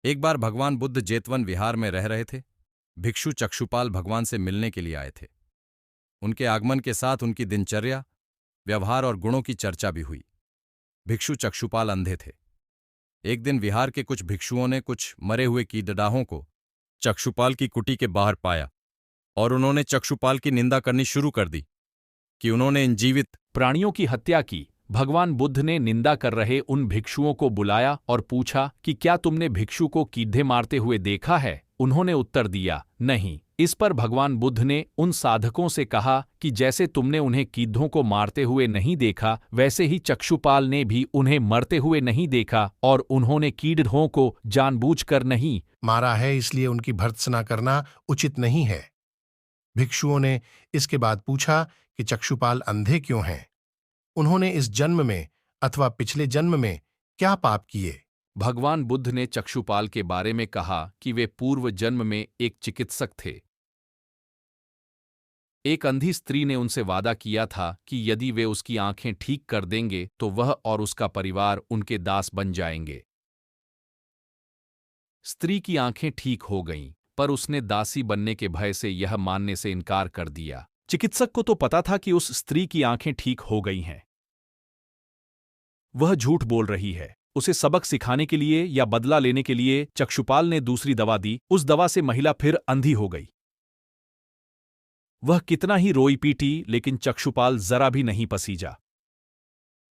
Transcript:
एक बार भगवान बुद्ध जेतवन विहार में रह रहे थे। भिक्षु चक्षुपाल भगवान से मिलने के लिए आए थे। उनके आगमन के साथ उनकी दिनचर्या, व्यवहार और गुणों की चर्चा भी हुई। भिक्षु चक्षुपाल अंधे थे। एक दिन विहार के कुछ भिक्षुओं ने कुछ मरे हुए कीड़ाहों को चक्षुपाल की कुटी के बाहर पाया और उन्होंने चक्षुपाल की निंदा करनी शुरू कर दी कि उन्होंने इन जीवित प्राणियों की हत्या की। भगवान बुद्ध ने निंदा कर रहे उन भिक्षुओं को बुलाया और पूछा कि क्या तुमने भिक्षु को कीड़े मारते हुए देखा है? उन्होंने उत्तर दिया, नहीं। इस पर भगवान बुद्ध ने उन साधकों से कहा कि जैसे तुमने उन्हें कीड़ों को मारते हुए नहीं देखा, वैसे ही चक्षुपाल ने भी उन्हें मरते हुए नहीं देखा और उन्होंने कीड़ों को जानबूझकर नहीं मारा है, इसलिए उनकी भर्त्सना करना उचित नहीं है। भिक्षुओं ने इसके बाद पूछा कि चक्षुपाल अंधे क्यों हैं? उन्होंने इस जन्म में अथवा पिछले जन्म में क्या पाप किए? भगवान बुद्ध ने चक्षुपाल के बारे में कहा कि वे पूर्व जन्म में एक चिकित्सक थे। एक अंधी स्त्री ने उनसे वादा किया था कि यदि वे उसकी आंखें ठीक कर देंगे तो वह और उसका परिवार उनके दास बन जाएंगे। स्त्री की आंखें ठीक हो गईं, पर उसने दासी बनने के भय से यह मानने से इनकार कर दिया। चिकित्सक को तो पता था कि उस स्त्री की आंखें ठीक हो गई हैं। वह झूठ बोल रही है। उसे सबक सिखाने के लिए या बदला लेने के लिए चक्षुपाल ने दूसरी दवा दी। उस दवा से महिला फिर अंधी हो गई। वह कितना ही रोई पीटी, लेकिन चक्षुपाल जरा भी नहीं पसीजा।